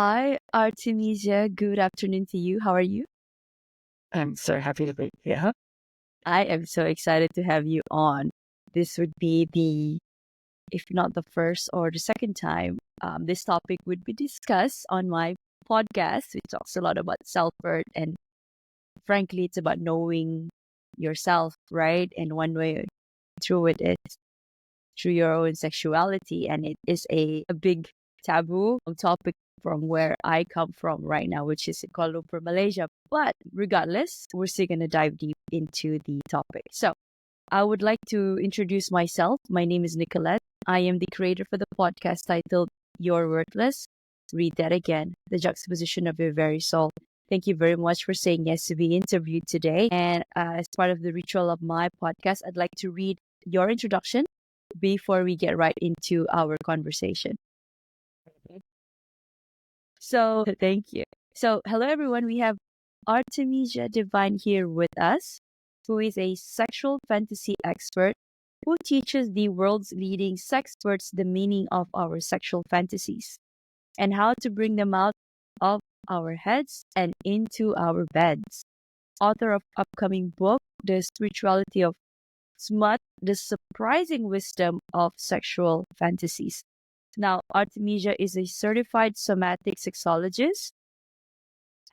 Hi, Artemisia. Good afternoon to you. How are you? I'm so happy to be here. I am so excited to have you on. This would be if not the first or the second time, this topic would be discussed on my podcast. It talks a lot about self worth, and frankly, it's about knowing yourself, right? And one way through it is through your own sexuality. And it is a big taboo topic from where I come from right now, which is in Kuala Lumpur, Malaysia. But regardless, we're still going to dive deep into the topic. So I would like to introduce myself. My name is Nicolette. I am the creator for the podcast titled You're Worthless. Read that again, the juxtaposition of your very soul. Thank you very much for saying yes to be interviewed today. And as part of the ritual of my podcast, I'd like to read your introduction before we get right into our conversation. So, thank you. So, hello everyone. We have Artemisia Devine here with us, who is a sexual fantasy expert who teaches the world's leading sexperts the meaning of our sexual fantasies and how to bring them out of our heads and into our beds. Author of upcoming book, The Spirituality of Smut, The Surprising Wisdom of Sexual Fantasies. Now, Artemisia is a certified somatic sexologist,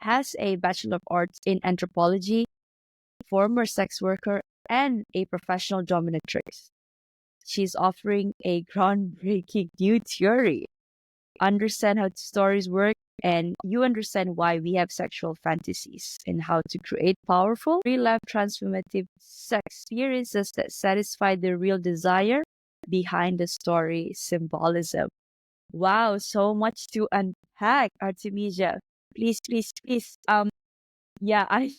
has a Bachelor of Arts in Anthropology, former sex worker, and a professional dominatrix. She's offering a groundbreaking new theory. Understand how stories work, and you understand why we have sexual fantasies and how to create powerful, real life transformative sex experiences that satisfy the real desire behind the story symbolism. Wow, so much to unpack, Artemisia. Please, please, please. Yeah, I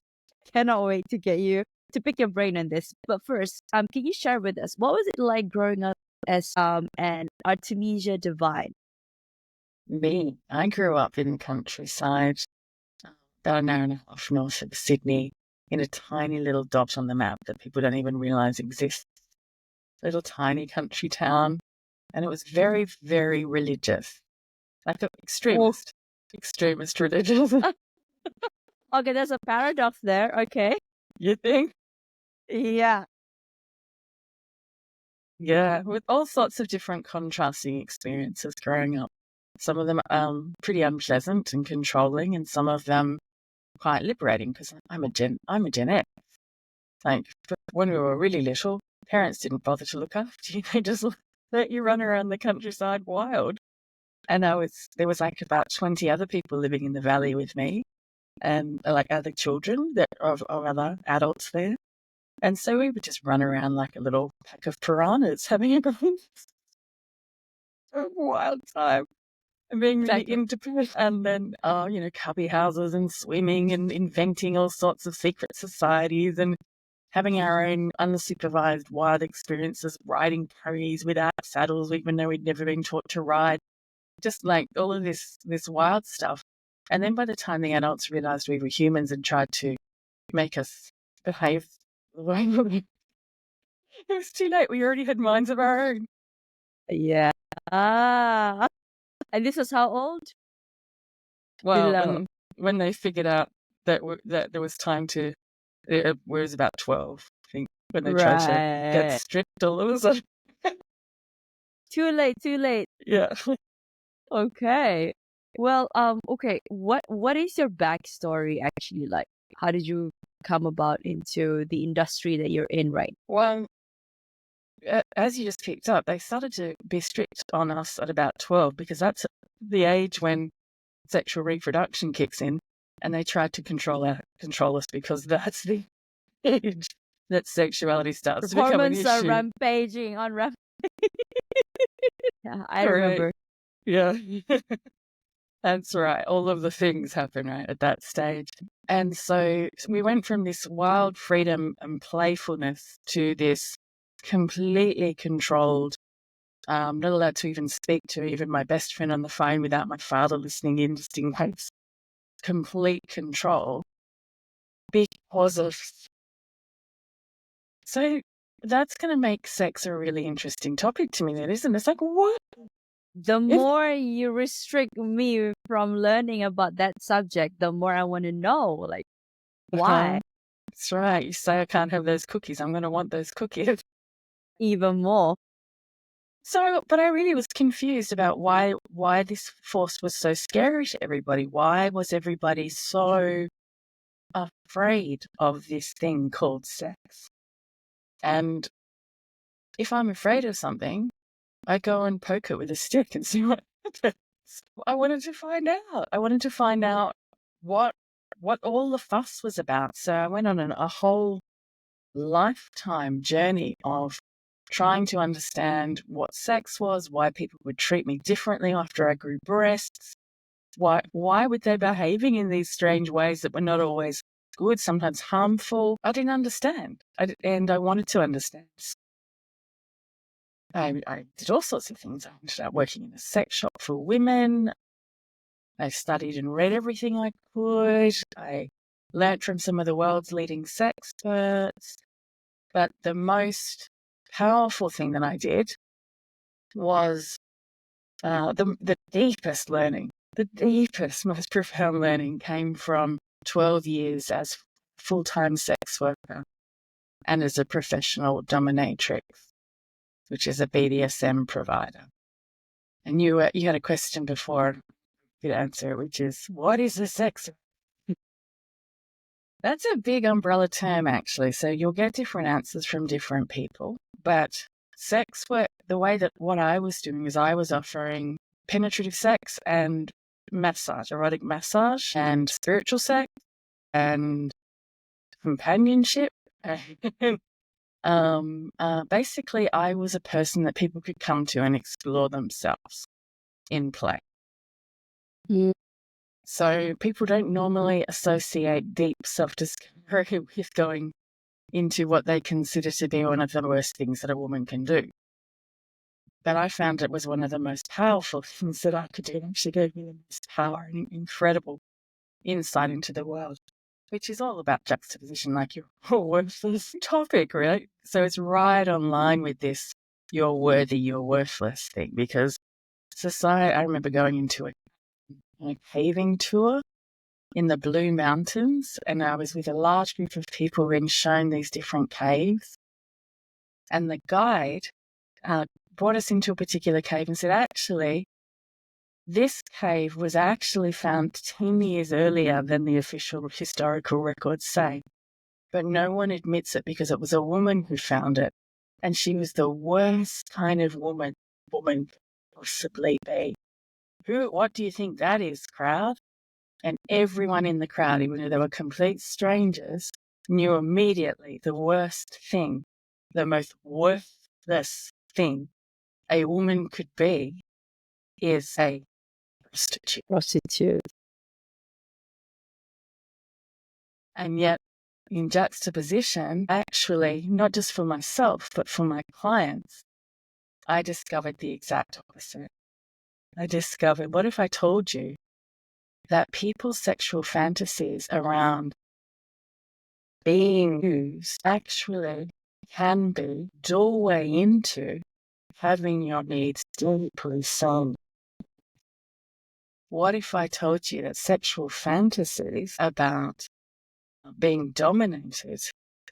cannot wait to get you to pick your brain on this. But first, can you share with us what was it like growing up as an Artemisia Devine? I grew up in the countryside, about an hour and a half north of Sydney, in a tiny little dot on the map that people don't even realise exists. Little tiny country town. And it was very, very religious. Like extremist religious. Okay, there's a paradox there. Okay. You think? Yeah. Yeah, with all sorts of different contrasting experiences growing up. Some of them pretty unpleasant and controlling, and some of them quite liberating because I'm a Gen X. Like when we were really little, parents didn't bother to look after you; they just let you run around the countryside wild. And there was like about 20 other people living in the valley with me, and like other children of other adults there. And so we would just run around like a little pack of piranhas, having a wild time. And being really independent, and then, cubby houses and swimming and inventing all sorts of secret societies and having our own unsupervised wild experiences, riding ponies without saddles, even though we'd never been taught to ride. Just like all of this wild stuff. And then by the time the adults realized we were humans and tried to make us behave the way we it was too late. We already had minds of our own. Yeah. Ah. And this was how old? Well, when they figured out that there was time to, it was about 12, I think, when they tried to get strict all of a sudden. Too late. Yeah. Okay. Well, okay. What is your backstory actually like? How did you come about into the industry that you're in right now? Well, as you just picked up, they started to be strict on us at about 12 because that's the age when sexual reproduction kicks in, and they tried to control us because that's the age that sexuality starts to become an issue. Hormones are rampaging on Yeah, I remember. Yeah. That's right. All of the things happen right at that stage. And so we went from this wild freedom and playfulness to this completely controlled, not allowed to even speak to even my best friend on the phone without my father listening in, just in case. Complete control because of. So that's going to make sex a really interesting topic to me then, isn't it? It's like, what? The more you restrict me from learning about that subject, the more I want to know, like, why? That's right. You say I can't have those cookies. I'm going to want those cookies. Even more. So, but I really was confused about why this force was so scary to everybody. Why was everybody so afraid of this thing called sex? And if I'm afraid of something, I go and poke it with a stick and see what happens. I wanted to find out. I wanted to find out what all the fuss was about. So I went on a whole lifetime journey of trying to understand what sex was, why people would treat me differently after I grew breasts, why were they behaving in these strange ways that were not always good, sometimes harmful. I didn't understand, and I wanted to understand. I did all sorts of things. I ended up working in a sex shop for women. I studied and read everything I could. I learnt from some of the world's leading sex experts. But the most powerful thing that I did was the deepest learning. The deepest, most profound learning came from 12 years as full-time sex worker and as a professional dominatrix, which is a BDSM provider. And you had a question before you could answer, which is, what is a sex? That's a big umbrella term, actually. So you'll get different answers from different people. But sex work, the way that what I was doing is I was offering penetrative sex and massage, erotic massage, and spiritual sex and companionship. Basically, I was a person that people could come to and explore themselves in play. Mm. So people don't normally associate deep self-discovery with going into what they consider to be one of the worst things that a woman can do. But I found it was one of the most powerful things that I could do. It actually gave me the most power and incredible insight into the world, which is all about juxtaposition, like your worthless topic, right? So it's right on line with this you're worthy, you're worthless thing, because society, I remember going into a caving tour in the Blue Mountains, and I was with a large group of people being shown these different caves. And the guide brought us into a particular cave and said, actually, this cave was actually found 10 years earlier than the official historical records say. But no one admits it because it was a woman who found it. And she was the worst kind of woman could possibly be. What do you think that is, crowd? And everyone in the crowd, even though they were complete strangers, knew immediately the worst thing, the most worthless thing a woman could be is a prostitute. And yet, in juxtaposition, actually, not just for myself, but for my clients, I discovered the exact opposite. I discovered, what if I told you that people's sexual fantasies around being used actually can be doorway into having your needs deeply seen? What if I told you that sexual fantasies about being dominated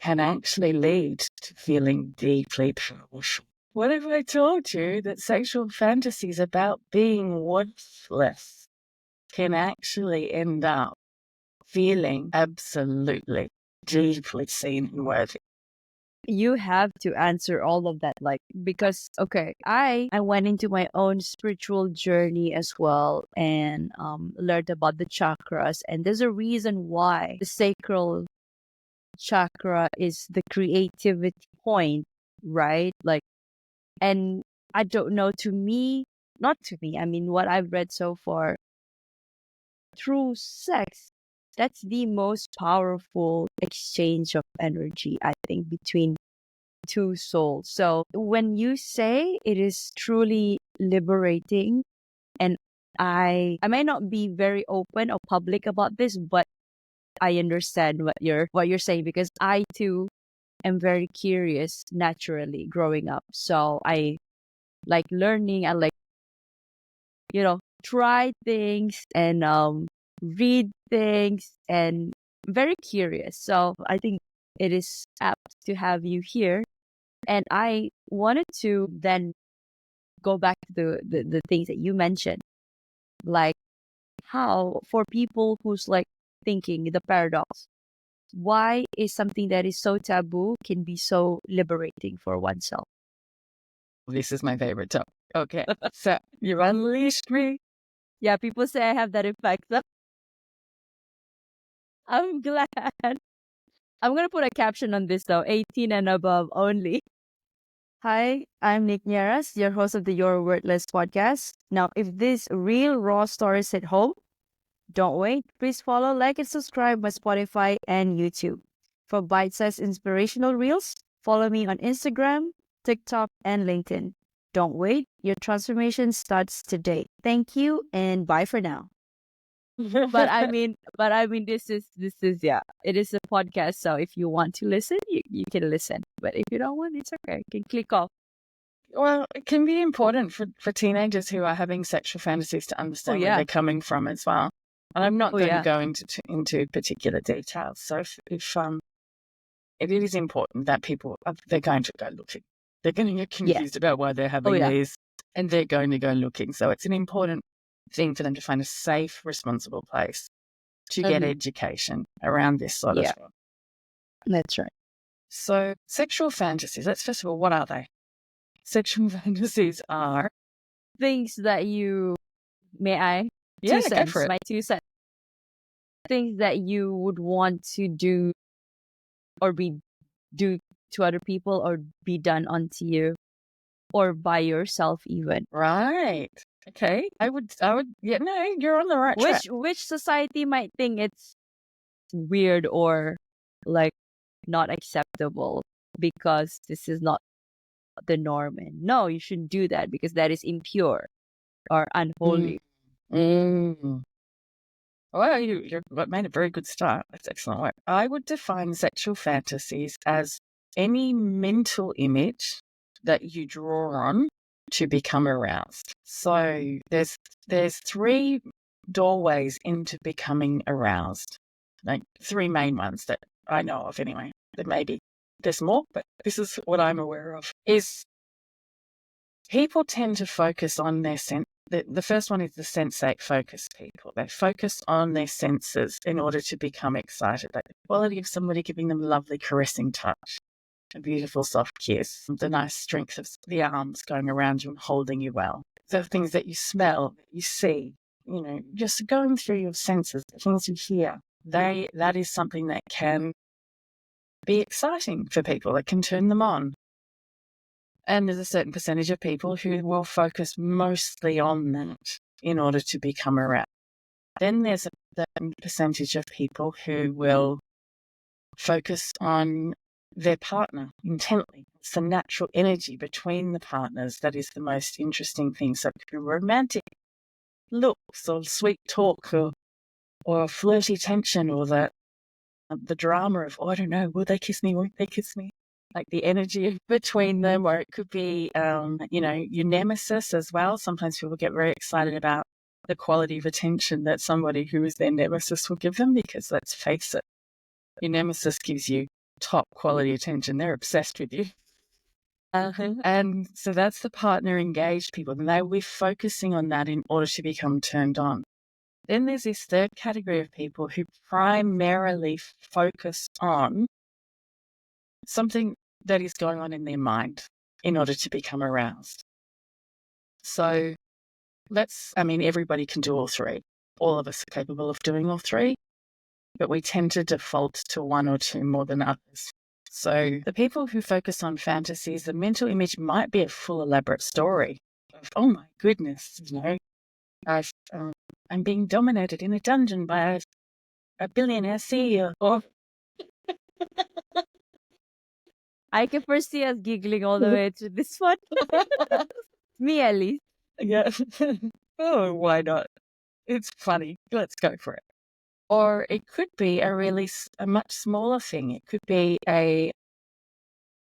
can actually lead to feeling deeply powerful? What if I told you that sexual fantasies about being worthless can actually end up feeling absolutely deeply seen and worthy? You have to answer all of that, like, because okay, I went into my own spiritual journey as well, and learned about the chakras, and there's a reason why the sacral chakra is the creativity point, right? Like, and I don't know, to me, not to me, I mean, what I've read so far, through sex, that's the most powerful exchange of energy, I think, between two souls. So when you say it is truly liberating, and I may not be very open or public about this, but I understand what you're saying, because I too am very curious naturally growing up. So I like learning, I like try things and read things and very curious. So I think it is apt to have you here. And I wanted to then go back to the things that you mentioned, like how for people who's like thinking the paradox, why is something that is so taboo can be so liberating for oneself? This is my favorite topic. Okay. So you unleashed me. Yeah, people say I have that effect. So I'm glad. I'm going to put a caption on this though, 18 and above only. Hi, I'm Nierras, your host of the Your Wordless podcast. Now, if this real raw stories hit home, don't wait. Please follow, like, and subscribe my Spotify and YouTube. For bite-sized inspirational reels, follow me on Instagram, TikTok, and LinkedIn. Don't wait. Your transformation starts today. Thank you and bye for now. But I mean, this is yeah. It is a podcast, so if you want to listen, you can listen. But if you don't want, it's okay. You can click off. Well, it can be important for teenagers who are having sexual fantasies to understand where Yeah. they're coming from as well. And I'm not Oh, going yeah. to go into particular details. So if it is important that people they're going to go looking. They're going to get confused about why they're having yeah. these, and they're going to go looking. So it's an important thing for them to find a safe, responsible place to get education around this sort Yeah. of stuff. That's right. So sexual fantasies. Let's first of all, what are they? Sexual fantasies are Things that you may I yeah, two go cents for it. my 2 cents, things that you would want to do or be do to other people or be done onto you or by yourself even. Right. Okay. I would. Yeah. No, you're on the right track. Which society might think it's weird or like not acceptable because this is not the norm. And no, you shouldn't do that because that is impure or unholy. Mm. Well, you made a very good start. That's excellent work. I would define sexual fantasies as any mental image that you draw on to become aroused. So there's three doorways into becoming aroused, like three main ones that I know of anyway. There may be there's more, but this is what I'm aware of. Is people tend to focus on their sense. The first one is the sensate focused people. They focus on their senses in order to become excited. Like the quality of somebody giving them a lovely caressing touch, a beautiful soft kiss, the nice strength of the arms going around you and holding you well. The things that you smell, that you see, just going through your senses, the things you hear, that is something that can be exciting for people, that can turn them on. And there's a certain percentage of people who will focus mostly on that in order to become aroused. Then there's a certain percentage of people who will focus on their partner intently. It's the natural energy between the partners that is the most interesting thing. So it could be romantic looks or sweet talk or flirty tension or the drama of, I don't know, will they kiss me, won't they kiss me? Like the energy between them, or it could be, your nemesis as well. Sometimes people get very excited about the quality of attention that somebody who is their nemesis will give them, because let's face it, your nemesis gives you top quality attention. They're obsessed with you. And so that's the partner engaged people. And they will be focusing on that in order to become turned on. Then there's this third category of people who primarily focus on something that is going on in their mind in order to become aroused. So everybody can do all three. All of us are capable of doing all three, but we tend to default to one or two more than others. So the people who focus on fantasies, the mental image might be a full elaborate story of, oh my goodness, I'm being dominated in a dungeon by a billionaire CEO. Or I can foresee us giggling all the way to this one. Me at least. Yeah. Oh, why not? It's funny. Let's go for it. Or it could be a much smaller thing. It could be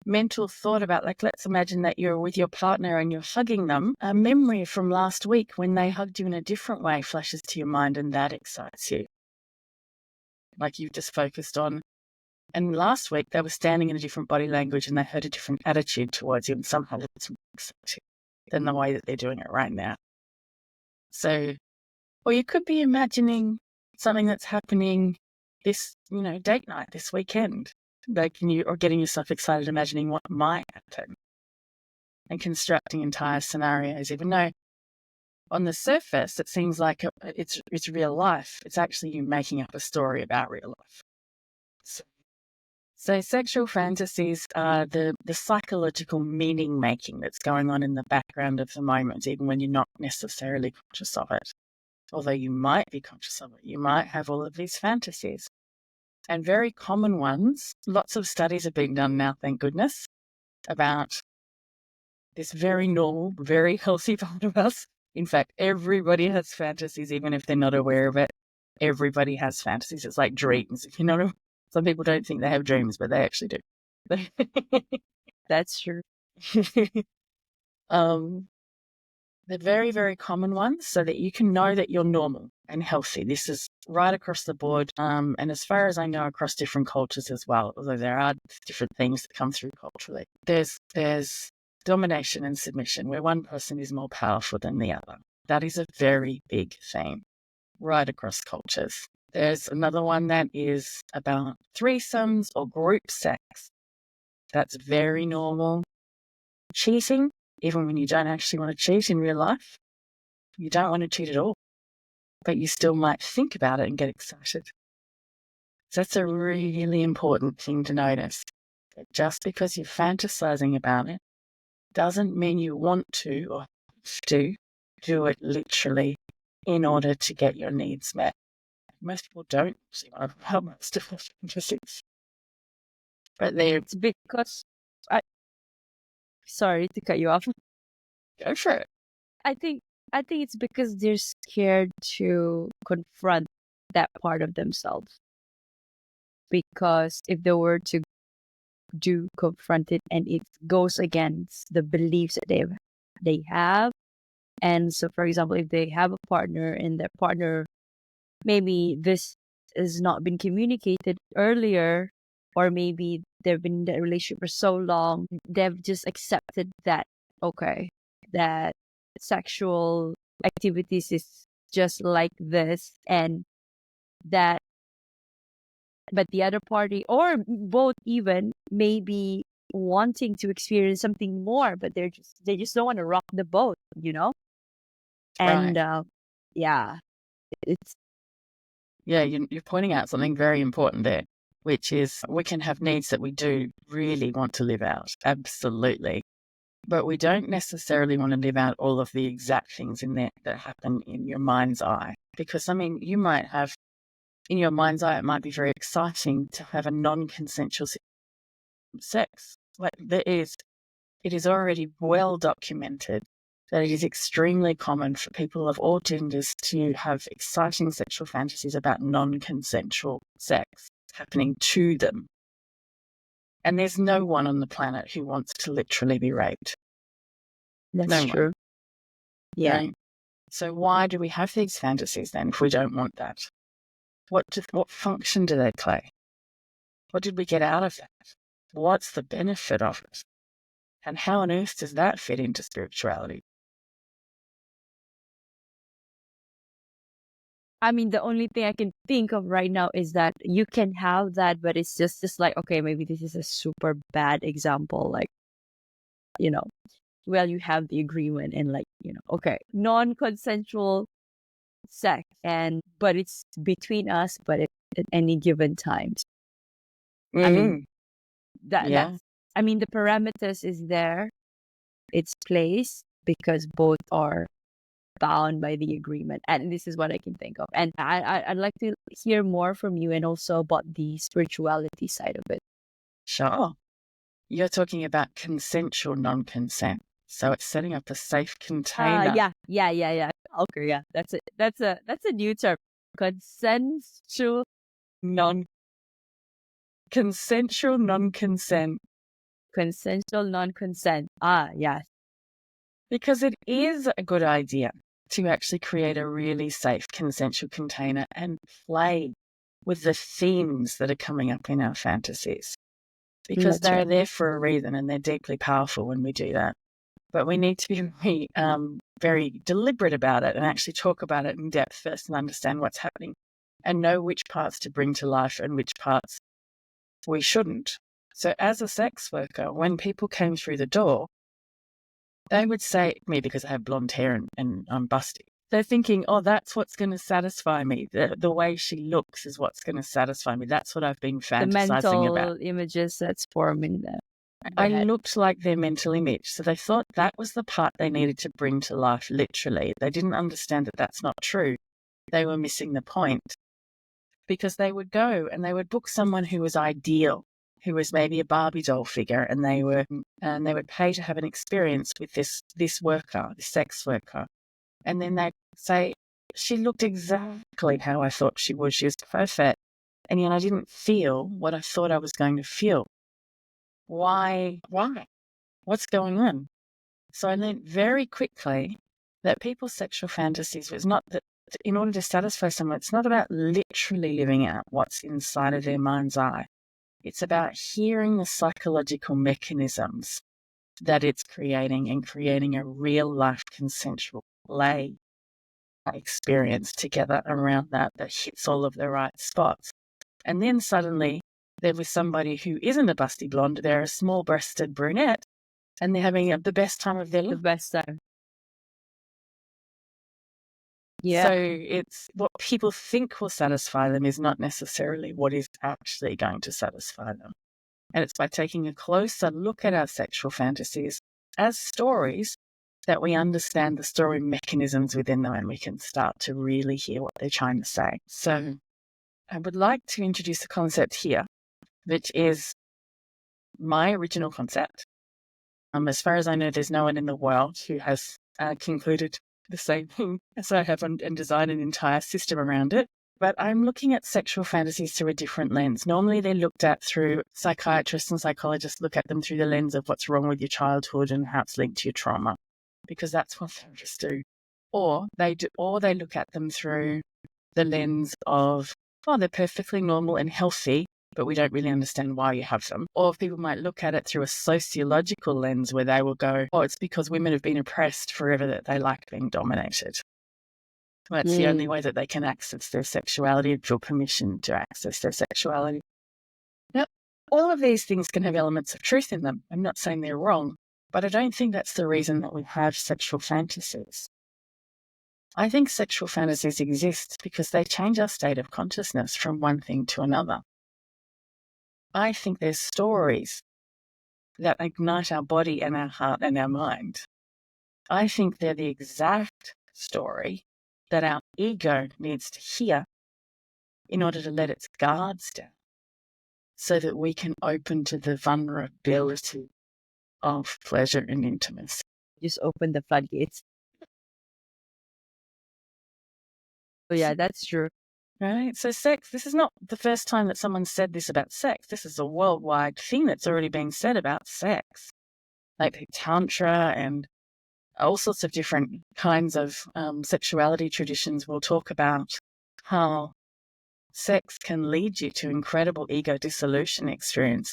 mental thought about, like, let's imagine that you're with your partner and you're hugging them. A memory from last week when they hugged you in a different way flashes to your mind, and that excites you. Like you've just focused on. And last week they were standing in a different body language and they had a different attitude towards you, and somehow it's more exciting than the way that they're doing it right now. So, or you could be imagining something that's happening this, date night this weekend. Like or getting yourself excited, imagining what might happen and constructing entire scenarios, even though on the surface it seems like it's real life. It's actually you making up a story about real life. So sexual fantasies are the psychological meaning making that's going on in the background of the moment, even when you're not necessarily conscious of it. Although you might be conscious of it, you might have all of these fantasies. And very common ones, lots of studies have been done now, thank goodness, about this very normal, very healthy part of us. In fact, everybody has fantasies, even if they're not aware of it. Everybody has fantasies. It's like dreams. If you know, some people don't think they have dreams, but they actually do. That's true. They're very, very common ones, so that you can know that you're normal and healthy. This is right across the board. And as far as I know, across different cultures as well, although there are different themes that come through culturally. There's domination and submission, where one person is more powerful than the other. That is a very big theme right across cultures. There's another one that is about threesomes or group sex. That's very normal. Cheating, even when you don't actually want to cheat in real life. You don't want to cheat at all, but you still might think about it and get excited. So that's a really important thing to notice. That just because you're fantasizing about it doesn't mean you want to or have to do it literally in order to get your needs met. Most people don't see how most of their fantasies. But It's because sorry to cut you off. Go for it. I think it's because they're scared to confront that part of themselves. Because if they were to confront it, and it goes against the beliefs that they have. And so, for example, if they have a partner and their partner, maybe this has not been communicated earlier, or maybe they've been in that relationship for so long, they've just accepted that, okay, that sexual activities is just like this, and that, but the other party, or both even, maybe wanting to experience something more, but they just don't want to rock the boat, and Right. yeah, it's Yeah, you're pointing out something very important there, which is we can have needs that we do really want to live out. Absolutely. But we don't necessarily want to live out all of the exact things in there that happen in your mind's eye. Because, you might have, in your mind's eye, it might be very exciting to have a non-consensual sex. Like it is already well documented that it is extremely common for people of all genders to have exciting sexual fantasies about non-consensual sex happening to them. And there's no one on the planet who wants to literally be raped. that's No true. one. Yeah. Right? So why do we have these fantasies then if we don't want that? What function do they play? What did we get out of that? What's the benefit of it? And how on earth does that fit into spirituality? The only thing I can think of right now is that you can have that, but it's just like, okay, maybe this is a super bad example. Like, well, you have the agreement and, like, okay, non-consensual sex, but it's between us, but at any given times. Mm-hmm. Yeah. That's, the parameters is there, it's placed because both are bound by the agreement, and this is what I can think of. And I'd like to hear more from you, and also about the spirituality side of it. Sure. You're talking about consensual non-consent. So it's setting up a safe container. Yeah. Okay, yeah, that's it. That's a new term. Consensual Consensual non-consent Consensual non-consent. Ah, yes. Because it is a good idea to actually create a really safe consensual container and play with the themes that are coming up in our fantasies. Because That's they're right. there for a reason and they're deeply powerful when we do that. But we need to be very deliberate about it and actually talk about it in depth first and understand what's happening and know which parts to bring to life and which parts we shouldn't. So as a sex worker, when people came through the door, they would say, me because I have blonde hair and I'm busty. They're thinking, oh, that's what's going to satisfy me. The way she looks is what's going to satisfy me. That's what I've been The fantasizing about. mental images that's forming them. I looked like their mental image. So they thought that was the part they needed to bring to life, literally. They didn't understand that that's not true. They were missing the point because they would go and they would book someone who was ideal, who was maybe a Barbie doll figure, and they would pay to have an experience with this worker, this sex worker. And then they'd say, she looked exactly how I thought she would. She was perfect. And yet I didn't feel what I thought I was going to feel. Why? What's going on? So I learned very quickly that people's sexual fantasies was not that in order to satisfy someone, it's not about literally living out what's inside of their mind's eye. It's about hearing the psychological mechanisms that it's creating and creating a real life consensual play experience together around that hits all of the right spots. And then suddenly there was somebody who isn't a busty blonde, they're a small breasted brunette, and they're having the best time of their the life. best time. Yeah. So it's what people think will satisfy them is not necessarily what is actually going to satisfy them. And it's by taking a closer look at our sexual fantasies as stories that we understand the story mechanisms within them and we can start to really hear what they're trying to say. So I would like to introduce a concept here, which is my original concept. As far as I know, there's no one in the world who has concluded the same thing as I have and designed an entire system around it. But I'm looking at sexual fantasies through a different lens. Normally they're looked at through psychiatrists and psychologists look at them through the lens of what's wrong with your childhood and how it's linked to your trauma, because that's what therapists do. Or they look at them through the lens of, oh, they're perfectly normal and healthy, but we don't really understand why you have them. Or people might look at it through a sociological lens where they will go, oh, it's because women have been oppressed forever that they like being dominated. Well, that's the only way that they can access their sexuality and feel permission to access their sexuality. Now, all of these things can have elements of truth in them. I'm not saying they're wrong, but I don't think that's the reason that we have sexual fantasies. I think sexual fantasies exist because they change our state of consciousness from one thing to another. I think there's stories that ignite our body and our heart and our mind. I think they're the exact story that our ego needs to hear in order to let its guards down so that we can open to the vulnerability of pleasure and intimacy. Just open the floodgates. Oh, yeah, that's true. Right? So sex, this is not the first time that someone said this about sex. This is a worldwide thing that's already been said about sex. Like Tantra and all sorts of different kinds of sexuality traditions will talk about how sex can lead you to incredible ego dissolution experience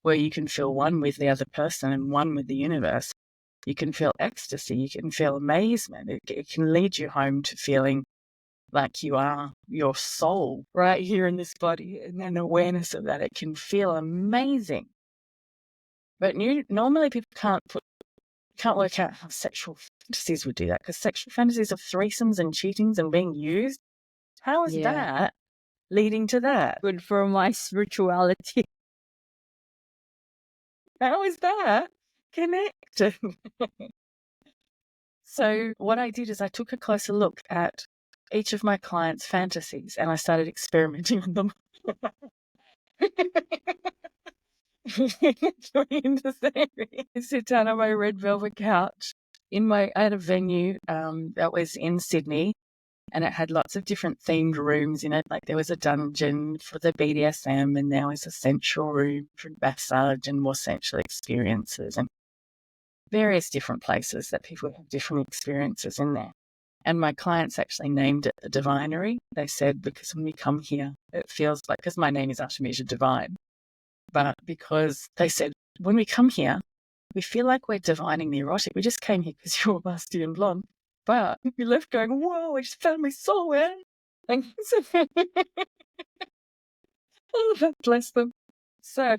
where you can feel one with the other person and one with the universe. You can feel ecstasy. You can feel amazement. It can lead you home to feeling like you are your soul right here in this body, and an awareness of that. It can feel amazing. But normally people can't work out how sexual fantasies would do that, because sexual fantasies of threesomes and cheatings and being used, how is that leading to that? Good for my spirituality. How is that connected? So what I did is I took a closer look at each of my clients' fantasies and I started experimenting on them. I sit down on my red velvet couch I had a venue that was in Sydney, And it had lots of different themed rooms in it. Like there was a dungeon for the BDSM, and there was a sensual room for massage and more sensual experiences, and various different places that people have different experiences in there. And my clients actually named it the Divinery. They said, because when we come here, it feels like, because my name is Artemisia Devine, but because they said, when we come here, we feel like we're divining the erotic. We just came here because you're busty and blonde. But we left going, whoa, I just found my soul, man. And so, oh, bless them. So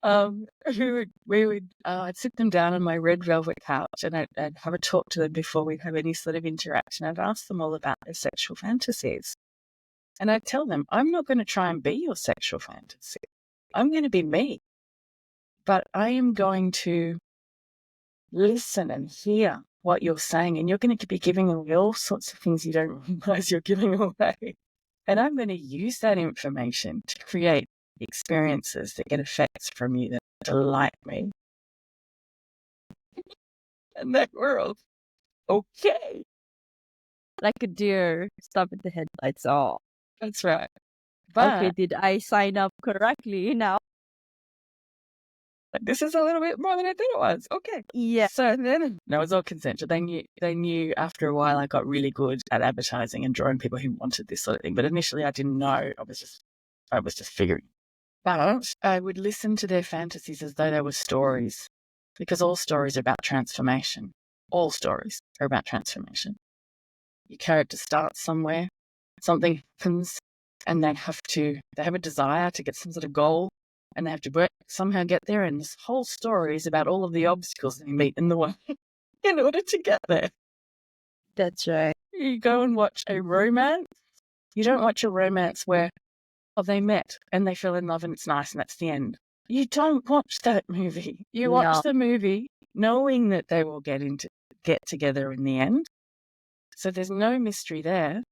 I'd sit them down on my red velvet couch, and I'd have a talk to them before we'd have any sort of interaction. I'd ask them all about their sexual fantasies. And I'd tell them, I'm not going to try and be your sexual fantasy. I'm going to be me. But I am going to listen and hear what you're saying, and you're going to be giving away all sorts of things you don't realize you're giving away. And I'm going to use that information to create experiences that get effects from you that delight me. And that world, okay. Like a deer stopped at the headlights. Oh, That's right. But okay, did I sign up correctly now? this is a little bit more than I thought it was. Okay. Yeah. So then, no, it was all consensual. They knew after a while I got really good at advertising and drawing people who wanted this sort of thing. But initially I didn't know. I was just figuring. But I would listen to their fantasies as though they were stories, because all stories are about transformation. All stories are about transformation. Your character starts somewhere, something happens, and they have a desire to get some sort of goal, and they have to somehow get there. And this whole story is about all of the obstacles they meet in the way in order to get there. That's right. You go and watch a romance. You don't watch a romance where they met and they fell in love and it's nice and that's the end. You don't watch that movie. You watch the movie knowing that they will get together in the end. So there's no mystery there,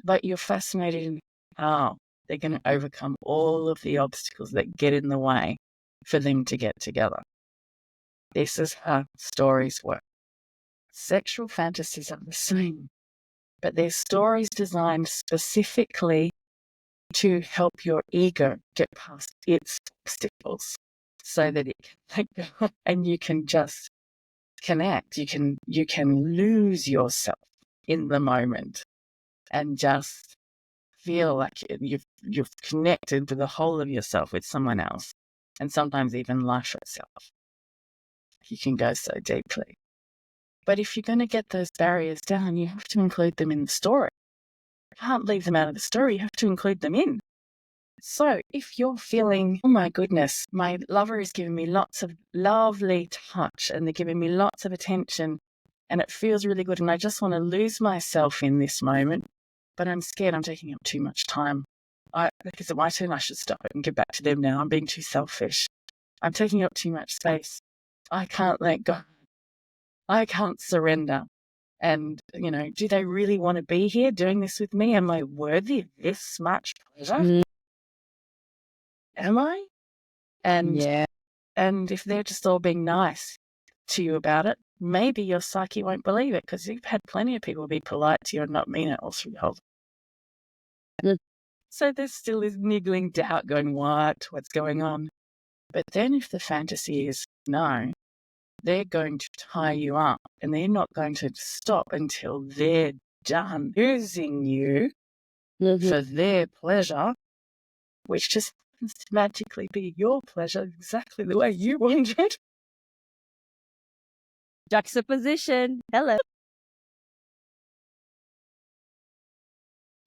but you're fascinated in how they're going to overcome all of the obstacles that get in the way for them to get together. This is how stories work. Sexual fantasies are the same, but they're stories designed specifically to help your ego get past its obstacles so that it can let go and you can just connect. You can lose yourself in the moment and just feel like you've connected with the whole of yourself with someone else, and sometimes even life itself. You can go so deeply. But if you're going to get those barriers down, you have to include them in the story. You can't leave them out of the story. You have to include them in. So if you're feeling, oh my goodness, my lover is giving me lots of lovely touch and they're giving me lots of attention and it feels really good and I just want to lose myself in this moment, but I'm scared I'm taking up too much time. Because it's my turn, I should stop it and give back to them now. I'm being too selfish. I'm taking up too much space. I can't let go. I can't surrender. And, do they really want to be here doing this with me? Am I worthy of this much pleasure? Am I? And if they're just all being nice to you about it, maybe your psyche won't believe it because you've had plenty of people be polite to you and not mean it all through the whole time. So there still is niggling doubt going, what's going on? But then if the fantasy is no, they're going to tie you up and they're not going to stop until they're done using you for their pleasure, which just happens to magically be your pleasure exactly the way you want it. Juxtaposition. Hello.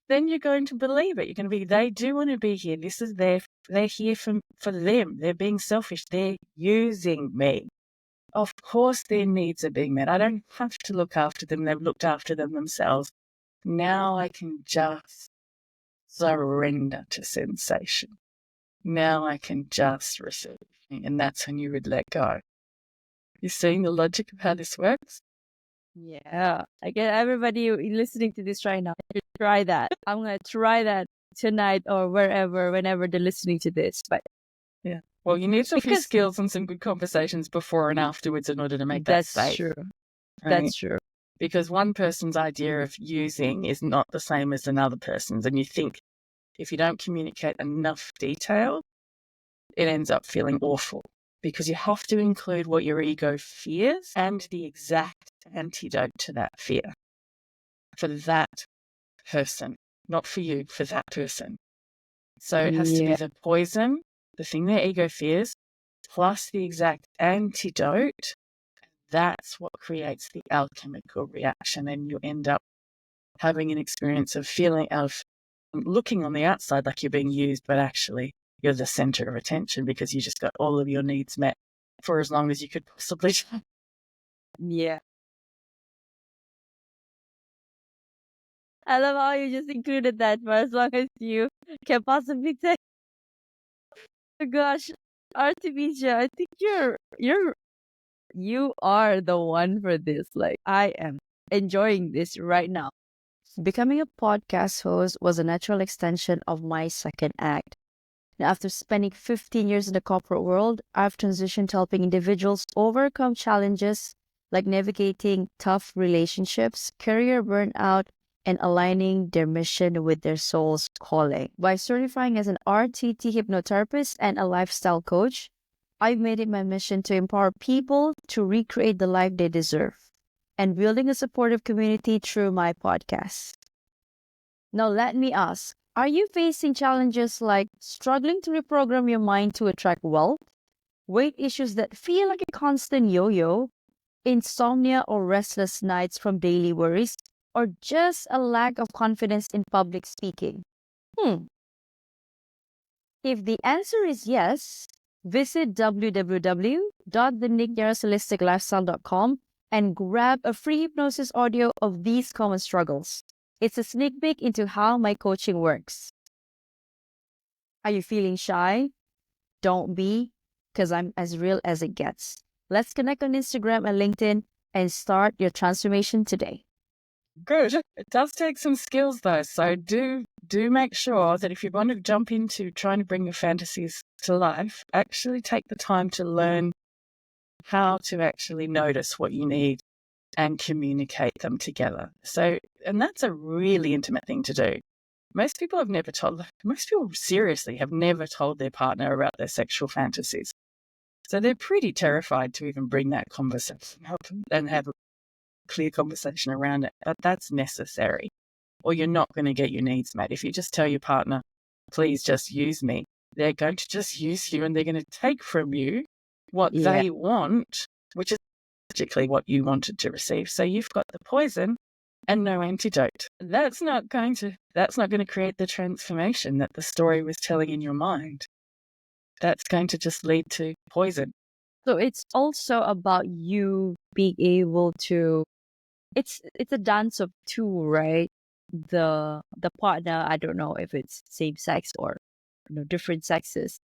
Then you're going to believe it. You're going to be, they do want to be here. This is they're here for them. They're being selfish. They're using me. Of course their needs are being met. I don't have to look after them. They've looked after them themselves. Now I can just surrender to sensation. Now I can just receive. And that's when you would let go. You seeing the logic of how this works? Yeah. I get everybody listening to this right now. Try that. I'm going to try that tonight or whenever they're listening to this. But yeah. Well, you need some few skills and some good conversations before and afterwards in order to make that safe. That's true. Right? That's true. because one person's idea of using is not the same as another person's. And you think if you don't communicate enough detail, it ends up feeling awful, because you have to include what your ego fears and the exact antidote to that fear for that person, not for you, for that person. So it has to be the poison, the thing their ego fears, plus the exact antidote. That's what creates the alchemical reaction. And you end up having an experience of feeling, of looking on the outside like you're being used, but actually you're the center of attention because you just got all of your needs met for as long as you could possibly. Yeah. I love how you just included that for as long as you can possibly take. Oh gosh, Artemisia, I think you are the one for this. Like, I am enjoying this right now. Becoming a podcast host was a natural extension of my second act. And after spending 15 years in the corporate world, I've transitioned to helping individuals overcome challenges like navigating tough relationships, career burnout, and aligning their mission with their soul's calling. By certifying as an RTT hypnotherapist and a lifestyle coach, I've made it my mission to empower people to recreate the life they deserve and building a supportive community through my podcast. Now, let me ask, are you facing challenges like struggling to reprogram your mind to attract wealth, weight issues that feel like a constant yo-yo, insomnia or restless nights from daily worries, or just a lack of confidence in public speaking? If the answer is yes, visit www.thenierrasholisticlifestyle.com and grab a free hypnosis audio of these common struggles. It's a sneak peek into how my coaching works. Are you feeling shy? Don't be, because I'm as real as it gets. Let's connect on Instagram and LinkedIn and start your transformation today. Good. It does take some skills though. So do make sure that if you're going to jump into trying to bring your fantasies to life, actually take the time to learn how to actually notice what you need and communicate them together. So, and that's a really intimate thing to do. Most people seriously have never told their partner about their sexual fantasies. So they're pretty terrified to even bring that conversation up and have a clear conversation around it. But that's necessary, or you're not going to get your needs met. If you just tell your partner, please just use me, they're going to just use you and they're going to take from you what they want, which is logically what you wanted to receive. So you've got the poison and no antidote. That's not going to create the transformation that the story was telling in your mind. That's going to just lead to poison. So it's also about you being able to, it's a dance of two, right? The partner, I don't know if it's same sex or different sexes,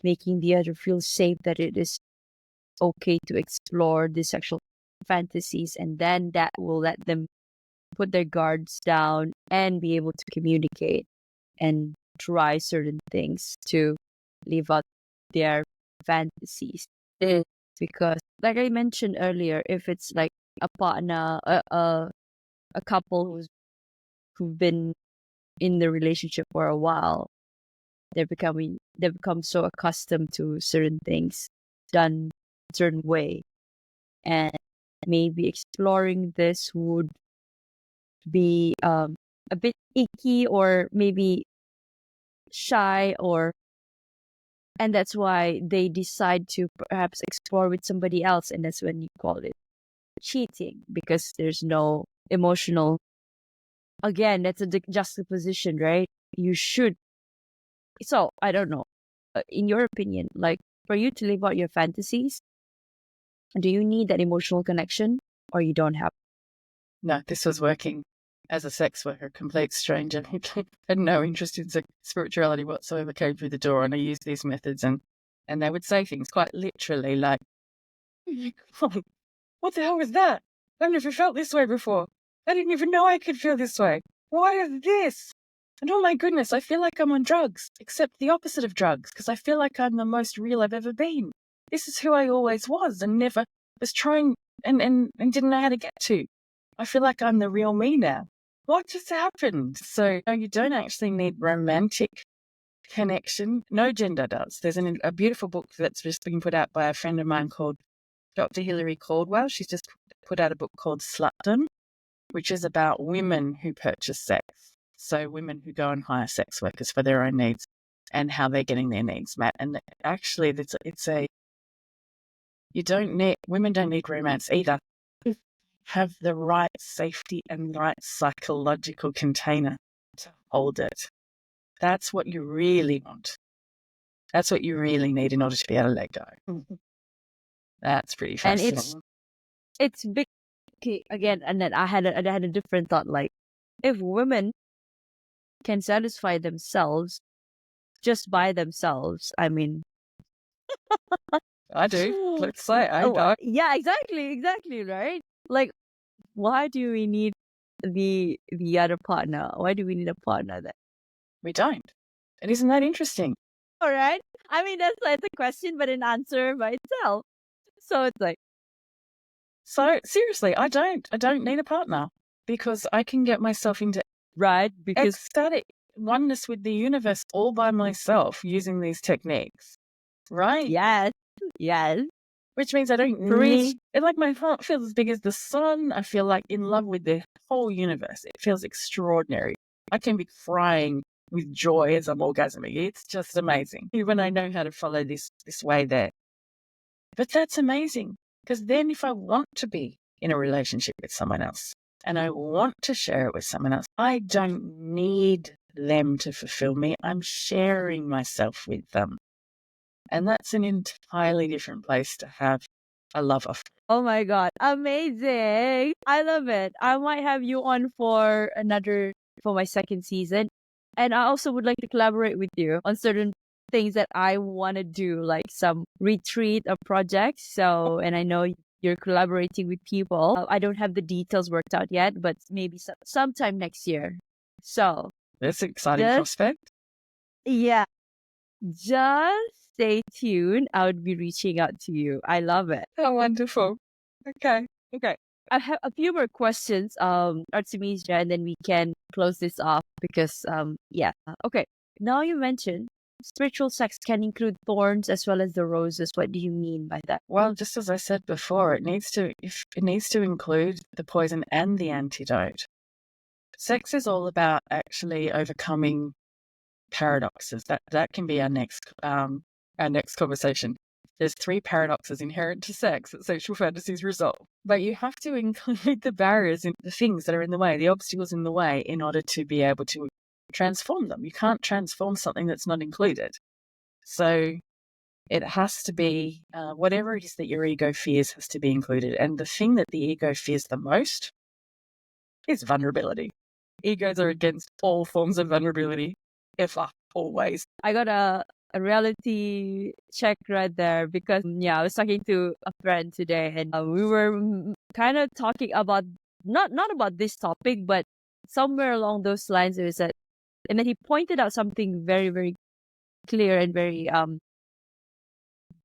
making the other feel safe that it is okay to explore the sexual fantasies, and then that will let them put their guards down and be able to communicate and try certain things to live out their fantasies. Because, like I mentioned earlier, if it's like a partner, a couple who've been in the relationship for a while, they've become so accustomed to certain things done a certain way, and maybe exploring this would be a bit icky or maybe shy, and that's why they decide to perhaps explore with somebody else, and that's when you call it cheating, because there's no emotional. Again, that's a juxtaposition, right? You should. So I don't know. In your opinion, like, for you to live out your fantasies, do you need that emotional connection, or you don't have? No, this was working as a sex worker, complete stranger who had no interest in spirituality whatsoever, came through the door, and I used these methods, and they would say things quite literally like, what the hell was that? I've never felt this way before. I didn't even know I could feel this way. Why is this? And oh my goodness, I feel like I'm on drugs, except the opposite of drugs, because I feel like I'm the most real I've ever been. This is who I always was and never was trying and didn't know how to get to. I feel like I'm the real me now. What just happened? So you don't actually need romantic connection. No gender does. There's a beautiful book that's just been put out by a friend of mine called Dr. Hilary Caldwell. She's just put out a book called Slutdom, which is about women who purchase sex. So women who go and hire sex workers for their own needs and how they're getting their needs met. And actually, women don't need romance either. Have the right safety and right psychological container to hold it. That's what you really want. That's what you really need in order to be able to let go. That's pretty And fascinating. it's big again. And then I had a different thought. Like, if women can satisfy themselves just by themselves, I mean, I do. Let's say I don't. yeah, exactly, right? Like, why do we need the other partner? Why do we need a partner then? We don't. And isn't that interesting? All right. I mean, that's a question, but an answer by itself. So it's like, so seriously, I don't need a partner because I can get myself into right, because ecstatic oneness with the universe all by myself using these techniques, right? yes. Which means I don't need, like my heart feels as big as the sun. I feel like in love with the whole universe. It feels extraordinary. I can be crying with joy as I'm orgasming. It's just amazing. When I know how to follow this way there. But that's amazing because then if I want to be in a relationship with someone else and I want to share it with someone else, I don't need them to fulfill me. I'm sharing myself with them. And that's an entirely different place to have a love affair. Oh my God. Amazing. I love it. I might have you on for my second season. And I also would like to collaborate with you on certain things that I want to do, like some retreat or projects. So, and I know you're collaborating with people. I don't have the details worked out yet, but maybe sometime next year. So that's an exciting prospect. Yeah. Just stay tuned. I would be reaching out to you. I love it. Oh, wonderful. Okay. I have a few more questions, Artemisia, and then we can close this off because, yeah. Okay. Now you mentioned spiritual sex can include thorns as well as the roses. What do you mean by that? Well, just as I said before, it needs to include the poison and the antidote. Sex is all about actually overcoming paradoxes. That can be our next conversation. There's 3 paradoxes inherent to sex that sexual fantasies resolve. But you have to include the barriers, the things that are in the way, the obstacles in the way, in order to be able to transform them. You can't transform something that's not included. So it has to be, whatever it is that your ego fears has to be included. And the thing that the ego fears the most is vulnerability. Egos are against all forms of vulnerability, ever, always. I got a reality check right there because, I was talking to a friend today and we were kind of talking about, not about this topic, but somewhere along those lines. It was that, and then he pointed out something very, very clear and very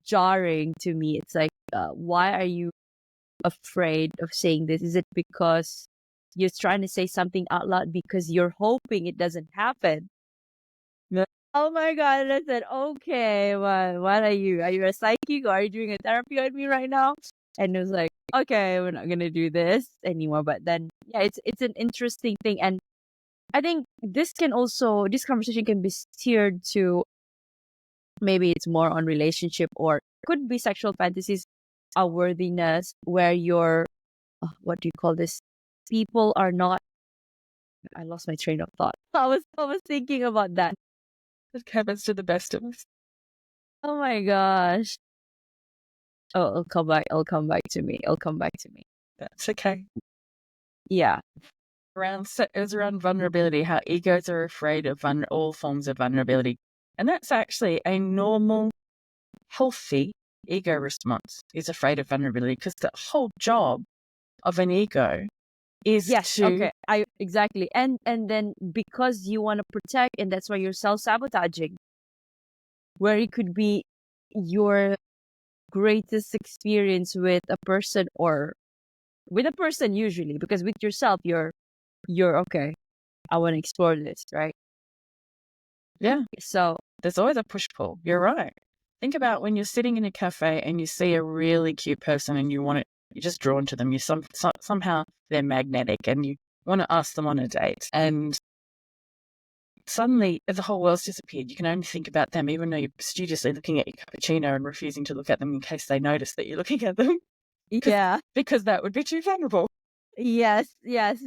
jarring to me. It's like, why are you afraid of saying this? Is it because you're trying to say something out loud because you're hoping it doesn't happen? No. Oh my God. And I said, okay, what are you? Are you a psychic or are you doing a therapy on me right now? And it was like, okay, we're not going to do this anymore. But then, yeah, it's an interesting thing. And I think this conversation can be steered to, maybe it's more on relationship or could be sexual fantasies, a worthiness where you're, what do you call this? People are not, I lost my train of thought. I was thinking about that. It happens to the best of us. Oh my gosh. Oh, it'll come back to me. That's okay. Yeah. It was around vulnerability, how egos are afraid of all forms of vulnerability. And that's actually a normal, healthy ego response, is afraid of vulnerability, because the whole job of an ego is exactly. And then because you want to protect, and that's why you're self-sabotaging, where it could be your greatest experience with a person or with a person usually, because with yourself, you're okay. I want to explore this, right? Yeah. So There's always a push-pull. You're right. Think about when you're sitting in a cafe and you see a really cute person and you're just drawn to them. Somehow they're magnetic and you want to ask them on a date. And suddenly the whole world's disappeared. You can only think about them, even though you're studiously looking at your cappuccino and refusing to look at them in case they notice that you're looking at them. yeah, Because that would be too vulnerable. yes, because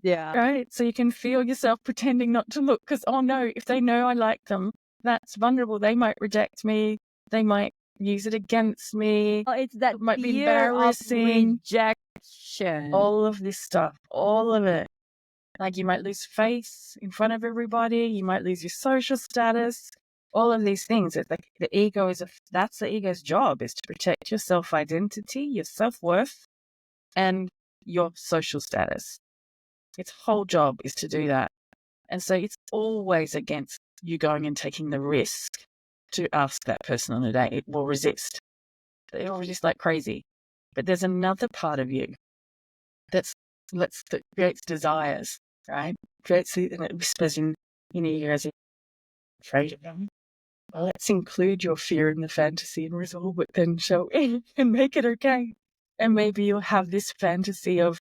yeah. Right? So you can feel yourself pretending not to look because, oh no, if they know I like them, that's vulnerable. They might reject me. They might use it against me. Oh, it's that It might be fear of embarrassing. rejection. All of this stuff, all of it. Like you might lose face in front of everybody. You might lose your social status. All of these things. It's like the ego that's the ego's job, is to protect your self-identity, your self-worth, and your social status. Its whole job is to do that. And so it's always against you going and taking the risk to ask that person on a date. It will resist. It will resist like crazy. But there's another part of you that creates desires, right? And it whispers in your ear as you're afraid of them. Well, let's include your fear in the fantasy and resolve it then, shall we? And make it okay. And maybe you'll have this fantasy of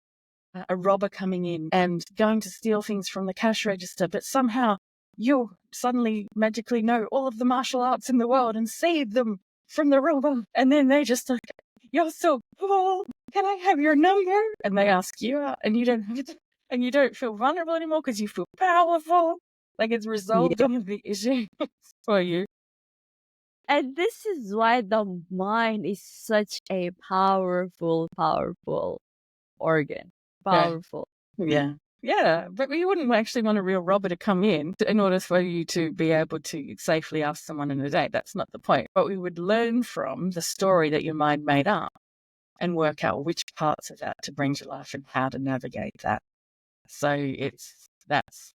a robber coming in and going to steal things from the cash register, but somehow you suddenly magically know all of the martial arts in the world and save them from the robber. And then they just like, you're so cool. Can I have your number? And they ask you out and you don't feel vulnerable anymore because you feel powerful. Like it's resolved all of the issues for you. And this is why the mind is such a powerful organ. Powerful. Yeah. Yeah, but we wouldn't actually want a real robber to come in order for you to be able to safely ask someone on a date. That's not the point. But we would learn from the story that your mind made up and work out which parts of that to bring to life and how to navigate that. So that's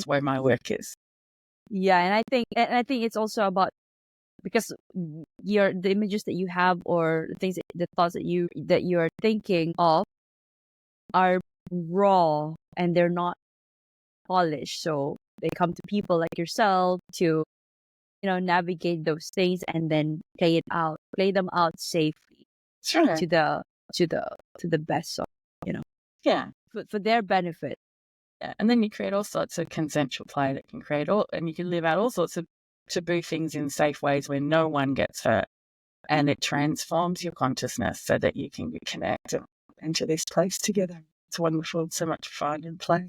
where my work is. Yeah, and I think it's also about, because the images that you have, or the thoughts that you are thinking of are raw and they're not polished. So they come to people like yourself to, navigate those things and then play them out safely. Sure. To the best of, Yeah. For their benefit. Yeah. And then you create all sorts of consensual play that can and you can live out all sorts of taboo things in safe ways where no one gets hurt. And it transforms your consciousness so that you can connect into this place together. It's wonderful. It's so much fun and play.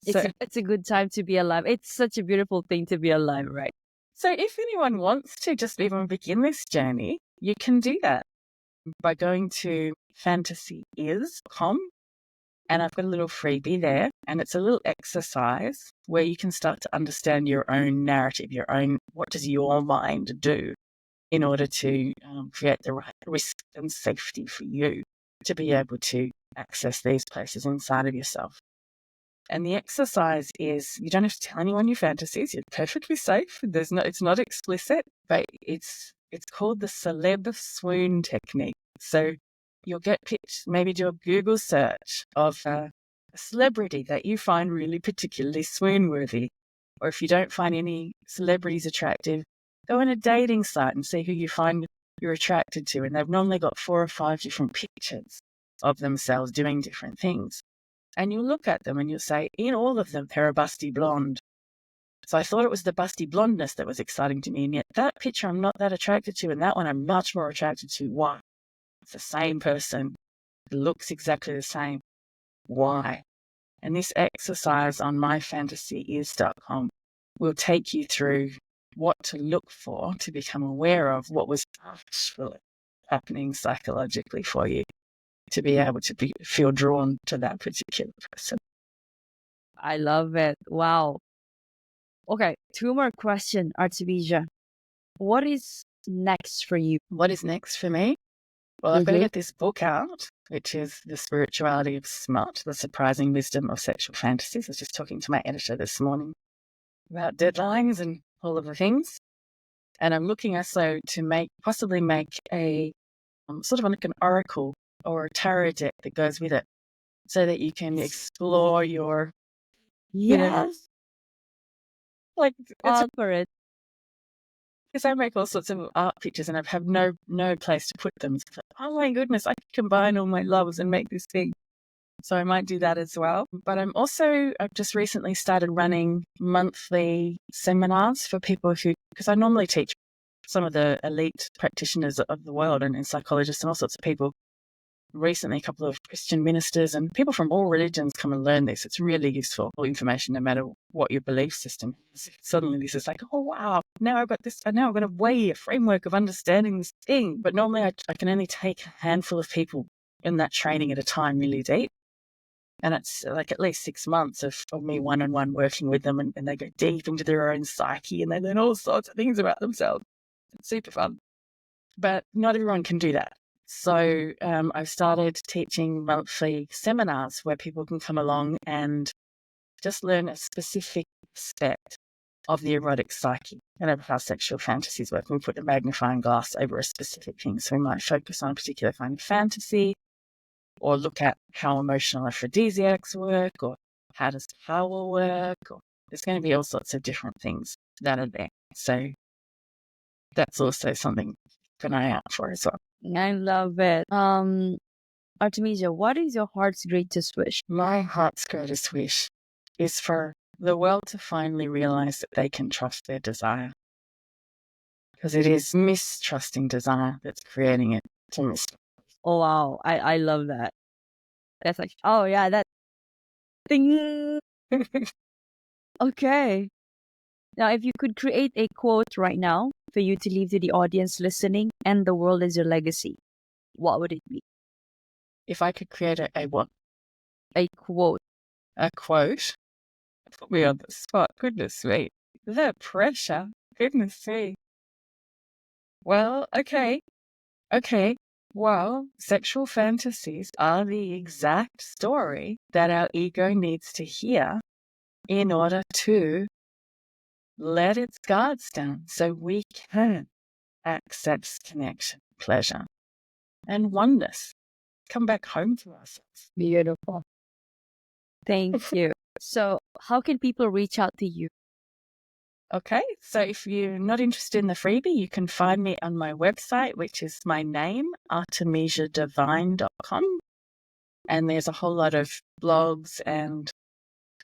It's a good time to be alive. It's such a beautiful thing to be alive, right? So if anyone wants to just even begin this journey, you can do that by going to fantasies.com. And I've got a little freebie there, and it's a little exercise where you can start to understand your own narrative, what does your mind do in order to create the right risk and safety for you to be able to access these places inside of yourself. And the exercise is, you don't have to tell anyone your fantasies. You're perfectly safe. It's not explicit, but it's called the celeb swoon technique. So you'll get picked, maybe do a Google search of a celebrity that you find really particularly swoon-worthy. Or if you don't find any celebrities attractive, go on a dating site and see who you find you're attracted to. And they've normally got 4 or 5 different pictures of themselves doing different things. And you'll look at them and you'll say, in all of them, they're a busty blonde. So I thought it was the busty blondness that was exciting to me. And yet that picture I'm not that attracted to, and that one I'm much more attracted to. Why? It's the same person. It looks exactly the same. Why? And this exercise on myfantasyears.com will take you through what to look for to become aware of what was actually happening psychologically for you, to be able to feel drawn to that particular person. I love it. Wow. Okay, 2 more questions, Artemisia. What is next for you? What is next for me? Well, I've got to get this book out, which is The Spirituality of Smut, The Surprising Wisdom of Sexual Fantasies. I was just talking to my editor this morning about deadlines and all of the things. And I'm looking also to possibly make a sort of like an oracle or a tarot deck that goes with it so that you can explore your, Yes. like, it's All for it. because I make all sorts of art pictures and I have no place to put them. It's like, oh my goodness, I can combine all my loves and make this thing. So I might do that as well. But I've just recently started running monthly seminars for people because I normally teach some of the elite practitioners of the world and psychologists and all sorts of people. Recently, a couple of Christian ministers and people from all religions come and learn this. It's really useful information, no matter what your belief system is. Suddenly this is like, oh, wow, now I've got this. Now I've got a framework of understanding this thing. But normally I can only take a handful of people in that training at a time, really deep. And it's like at least 6 months of me one-on-one working with them, and they go deep into their own psyche and they learn all sorts of things about themselves. It's super fun. But not everyone can do that. So I've started teaching monthly seminars where people can come along and just learn a specific aspect of the erotic psyche and of how sexual fantasies work. We put a magnifying glass over a specific thing. So we might focus on a particular kind of fantasy, or look at how emotional aphrodisiacs work, or how does power work, or there's going to be all sorts of different things that are there. So that's also something to keep an eye out for as well. I love it. Artemisia, what is your heart's greatest wish? My heart's greatest wish is for the world to finally realize that they can trust their desire. Because it is mistrusting desire that's creating it to mistrust. Oh, wow. I love that. That's like, oh, yeah, that thing. Okay. Now, if you could create a quote right now for you to leave to the audience listening and the world as your legacy, what would it be? If I could create a what? A quote. A quote? Put me on the spot. Goodness me. The pressure. Goodness me. Well, okay. Well, sexual fantasies are the exact story that our ego needs to hear in order to let its guards down so we can access connection, pleasure, and oneness. Come back home to ourselves. Beautiful. Thank you. So, how can people reach out to you? Okay, so if you're not interested in the freebie, you can find me on my website, which is my name, artemisiadevine.com. And there's a whole lot of blogs and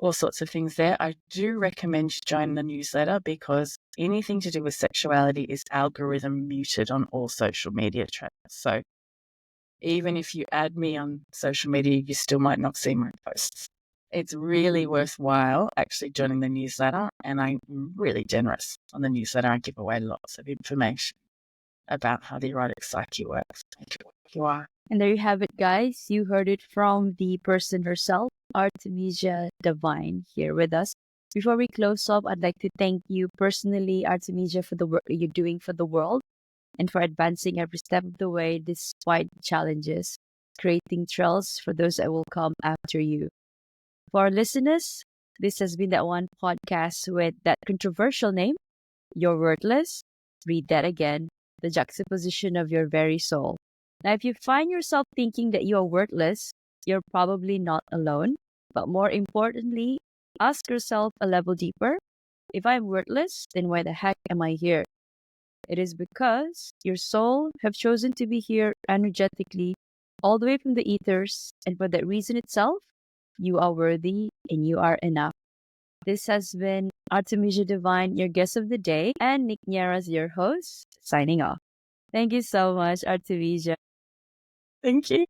all sorts of things there. I do recommend you join the newsletter because anything to do with sexuality is algorithm muted on all social media channels. So even if you add me on social media, you still might not see my posts. It's really worthwhile actually joining the newsletter, and I'm really generous on the newsletter. I give away lots of information about how the erotic psyche works. You are. And there you have it, guys. You heard it from the person herself, Artemisia Devine, here with us. Before we close up, I'd like to thank you personally, Artemisia, for the work that you're doing for the world and for advancing every step of the way despite challenges, creating trails for those that will come after you. For our listeners, this has been that one podcast with that controversial name, You're Worthless. Read that again, the juxtaposition of your very soul. Now, if you find yourself thinking that you are worthless, you're probably not alone. But more importantly, ask yourself a level deeper. If I'm worthless, then why the heck am I here? It is because your soul have chosen to be here energetically all the way from the ethers, and for that reason itself, you are worthy and you are enough. This has been Artemisia Devine, your guest of the day, and Nierras, your host, signing off. Thank you so much, Artemisia. Thank you.